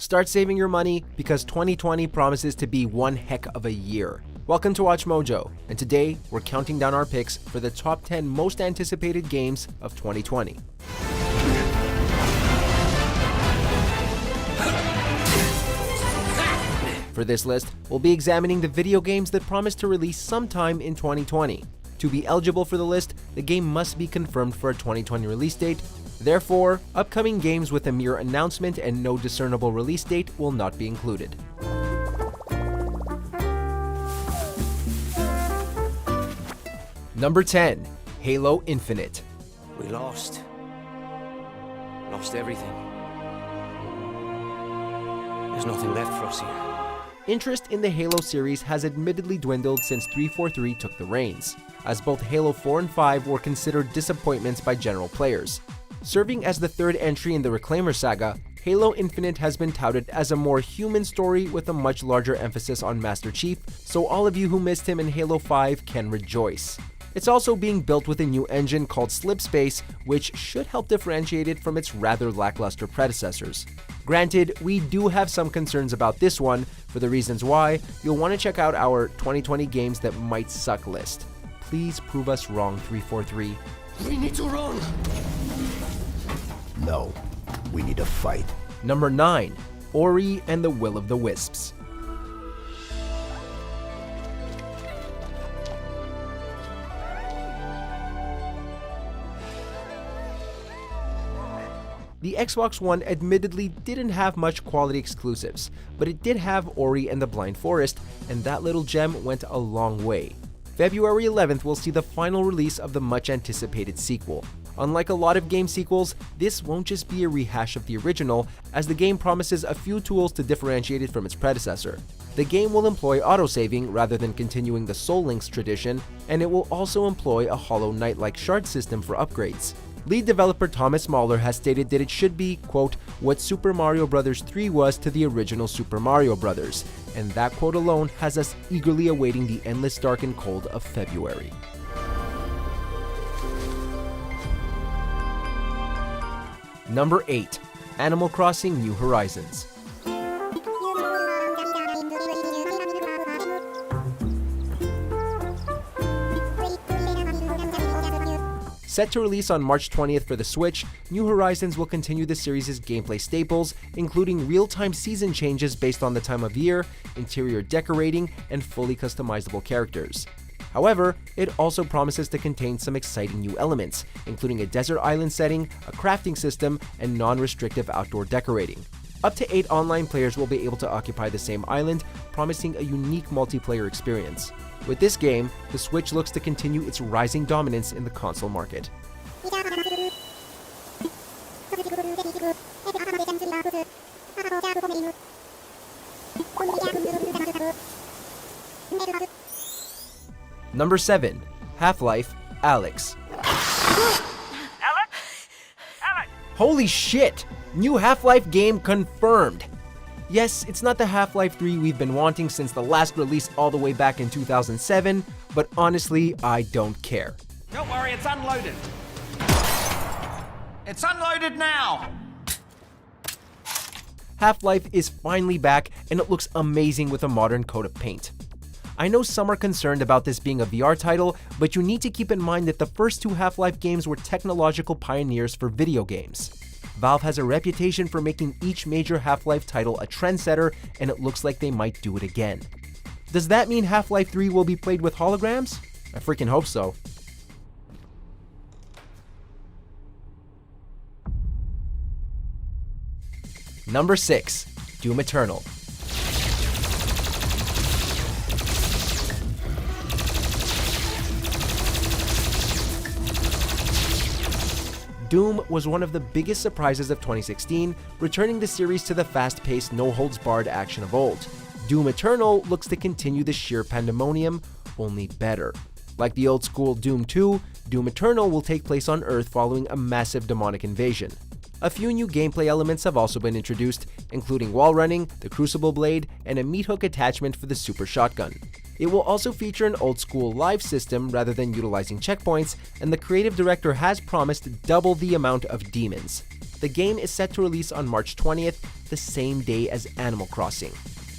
Start saving your money because 2020 promises to be one heck of a year. Welcome to Watch Mojo, and today we're counting down our picks for the top 10 most anticipated games of 2020. For this list, we'll be examining the video games that promise to release sometime in 2020. To be eligible for the list, the game must be confirmed for a 2020 release date. Therefore, upcoming games with a mere announcement and no discernible release date will not be included. Number 10. Halo Infinite. We lost everything. There's nothing left for us here. Interest in the Halo series has admittedly dwindled since 343 took the reins, as both Halo 4 and 5 were considered disappointments by general players. Serving as the third entry in the Reclaimer saga, Halo Infinite has been touted as a more human story with a much larger emphasis on Master Chief, so all of you who missed him in Halo 5 can rejoice. It's also being built with a new engine called Slipspace, which should help differentiate it from its rather lackluster predecessors. Granted, we do have some concerns about this one. For the reasons why, you'll want to check out our 2020 games that might suck list. Please prove us wrong, 343. We need to run! No, we need to fight. Number 9. Ori and the Will of the Wisps. The Xbox One admittedly didn't have much quality exclusives, but it did have Ori and the Blind Forest, and that little gem went a long way. February 11th will see the final release of the much anticipated sequel. Unlike a lot of game sequels, this won't just be a rehash of the original, as the game promises a few tools to differentiate it from its predecessor. The game will employ autosaving rather than continuing the Soul Links tradition, and it will also employ a Hollow Knight-like shard system for upgrades. Lead developer Thomas Mahler has stated that it should be, quote, what Super Mario Bros. 3 was to the original Super Mario Bros., and that quote alone has us eagerly awaiting the endless dark and cold of February. Number 8. Animal Crossing: New Horizons. Set to release on March 20th for the Switch, New Horizons will continue the series' gameplay staples, including real-time season changes based on the time of year, interior decorating, and fully customizable characters. However, it also promises to contain some exciting new elements, including a desert island setting, a crafting system, and non-restrictive outdoor decorating. Up to 8 online players will be able to occupy the same island, promising a unique multiplayer experience. With this game, the Switch looks to continue its rising dominance in the console market. Number 7. Half-Life: Alyx. Alyx? Alyx! Holy shit! New Half-Life game confirmed! Yes, it's not the Half-Life 3 we've been wanting since the last release all the way back in 2007, but honestly, I don't care. Don't worry, it's unloaded. It's unloaded now! Half-Life is finally back, and it looks amazing with a modern coat of paint. I know some are concerned about this being a VR title, but you need to keep in mind that the first 2 Half-Life games were technological pioneers for video games. Valve has a reputation for making each major Half-Life title a trendsetter, and it looks like they might do it again. Does that mean Half-Life 3 will be played with holograms? I freaking hope so. Number 6. Doom Eternal. Doom was one of the biggest surprises of 2016, returning the series to the fast-paced, no-holds-barred action of old. Doom Eternal looks to continue the sheer pandemonium, only better. Like the old-school Doom 2, Doom Eternal will take place on Earth following a massive demonic invasion. A few new gameplay elements have also been introduced, including wall running, the Crucible Blade, and a meat hook attachment for the Super Shotgun. It will also feature an old-school live system rather than utilizing checkpoints, and the creative director has promised double the amount of demons. The game is set to release on March 20th, the same day as Animal Crossing.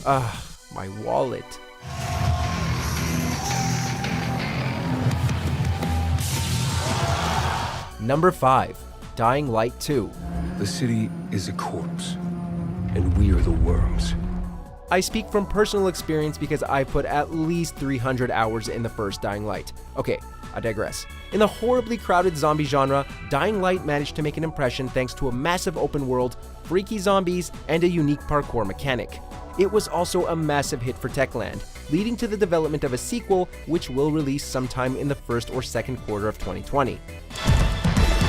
Ugh, my wallet. Number 5. Dying Light 2. The city is a corpse, and we are the worms. I speak from personal experience because I put at least 300 hours in the first Dying Light. Okay, I digress. In the horribly crowded zombie genre, Dying Light managed to make an impression thanks to a massive open world, freaky zombies, and a unique parkour mechanic. It was also a massive hit for Techland, leading to the development of a sequel which will release sometime in the first or second quarter of 2020.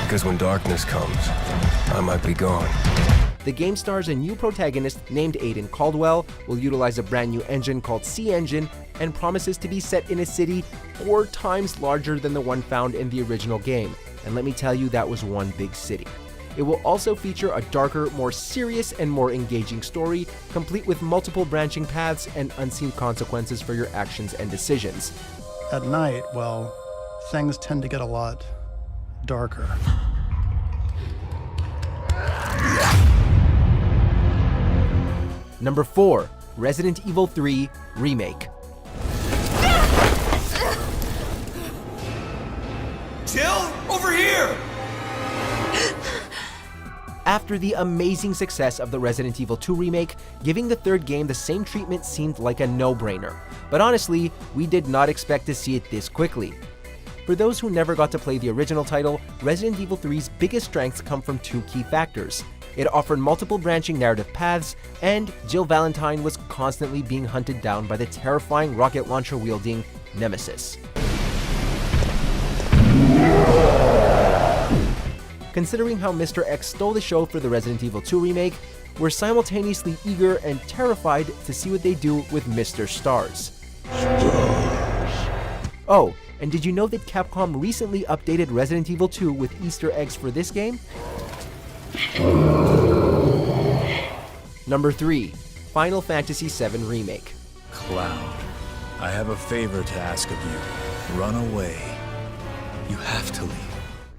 Because when darkness comes, I might be gone. The game stars a new protagonist named Aiden Caldwell, will utilize a brand new engine called C-Engine, and promises to be set in a city 4 times larger than the one found in the original game. And let me tell you, that was one big city. It will also feature a darker, more serious, and more engaging story, complete with multiple branching paths and unseen consequences for your actions and decisions. At night, well, things tend to get a lot darker. Number 4. Resident Evil 3 Remake. Jill, over here! After the amazing success of the Resident Evil 2 remake, giving the third game the same treatment seemed like a no-brainer. But honestly, we did not expect to see it this quickly. For those who never got to play the original title, Resident Evil 3's biggest strengths come from 2 key factors. It offered multiple branching narrative paths, and Jill Valentine was constantly being hunted down by the terrifying rocket launcher-wielding Nemesis. Considering how Mr. X stole the show for the Resident Evil 2 remake, we're simultaneously eager and terrified to see what they do with Mr. Stars. Oh, and did you know that Capcom recently updated Resident Evil 2 with Easter eggs for this game? Number 3. Final Fantasy VII Remake. Cloud, I have a favor to ask of you. Run away. You have to leave.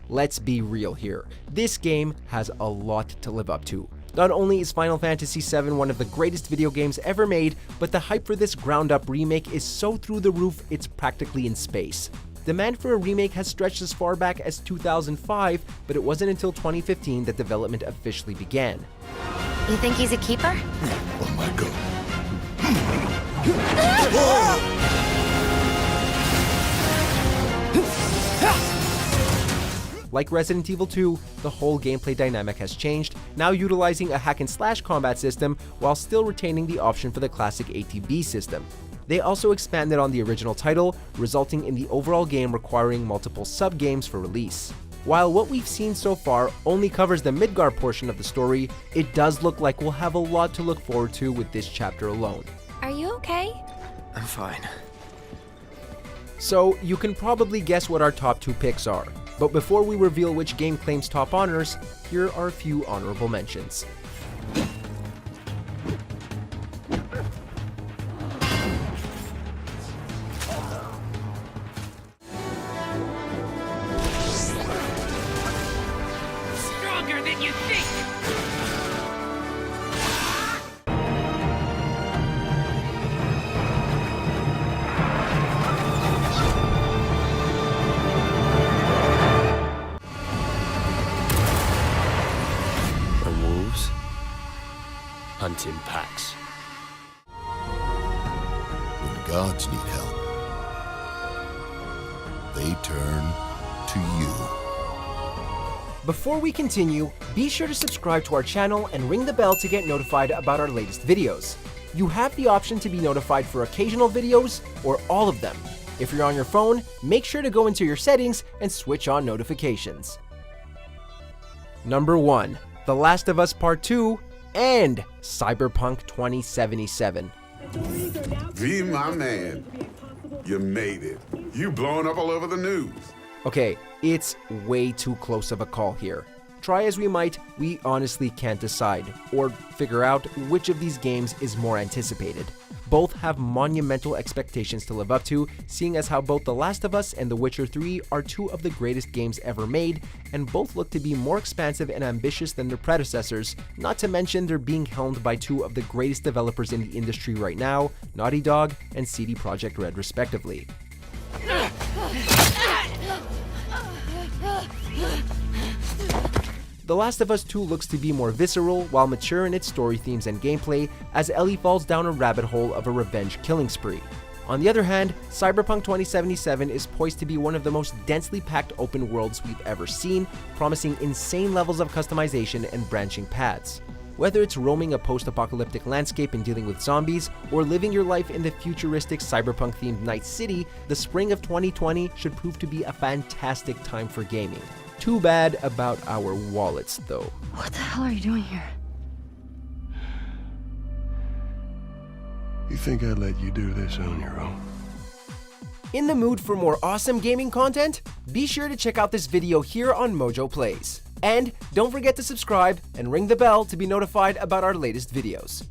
Let's be real here. This game has a lot to live up to. Not only is Final Fantasy VII one of the greatest video games ever made, but the hype for this ground-up remake is so through the roof it's practically in space. Demand for a remake has stretched as far back as 2005, but it wasn't until 2015 that development officially began. You think he's a keeper? Oh my god. Like Resident Evil 2, the whole gameplay dynamic has changed, now utilizing a hack-and-slash combat system while still retaining the option for the classic ATB system. They also expanded on the original title, resulting in the overall game requiring multiple sub-games for release. While what we've seen so far only covers the Midgar portion of the story, it does look like we'll have a lot to look forward to with this chapter alone. Are you okay? I'm fine. So you can probably guess what our top 2 picks are. But before we reveal which game claims top honors, here are a few honorable mentions. Stronger than you think! Hunt in packs. When gods need help, they turn to you. Before we continue, be sure to subscribe to our channel and ring the bell to get notified about our latest videos. You have the option to be notified for occasional videos or all of them. If you're on your phone, make sure to go into your settings and switch on notifications. Number 1. The Last of Us Part 2 and Cyberpunk 2077. V, my man, you made it. You blowing up all over the news. Okay, it's way too close of a call here. Try as we might, we honestly can't decide or figure out which of these games is more anticipated. both have monumental expectations to live up to, seeing as how both The Last of Us and The Witcher 3 are two of the greatest games ever made, and both look to be more expansive and ambitious than their predecessors, not to mention they're being helmed by two of the greatest developers in the industry right now, Naughty Dog and CD Projekt Red respectively. The Last of Us 2 looks to be more visceral while mature in its story themes and gameplay as Ellie falls down a rabbit hole of a revenge killing spree. On the other hand, Cyberpunk 2077 is poised to be one of the most densely packed open worlds we've ever seen, promising insane levels of customization and branching paths. Whether it's roaming a post-apocalyptic landscape and dealing with zombies, or living your life in the futuristic cyberpunk-themed Night City, the spring of 2020 should prove to be a fantastic time for gaming. Too bad about our wallets, though. What the hell are you doing here? You think I'd let you do this on your own? In the mood for more awesome gaming content? Be sure to check out this video here on Mojo Plays. And don't forget to subscribe and ring the bell to be notified about our latest videos.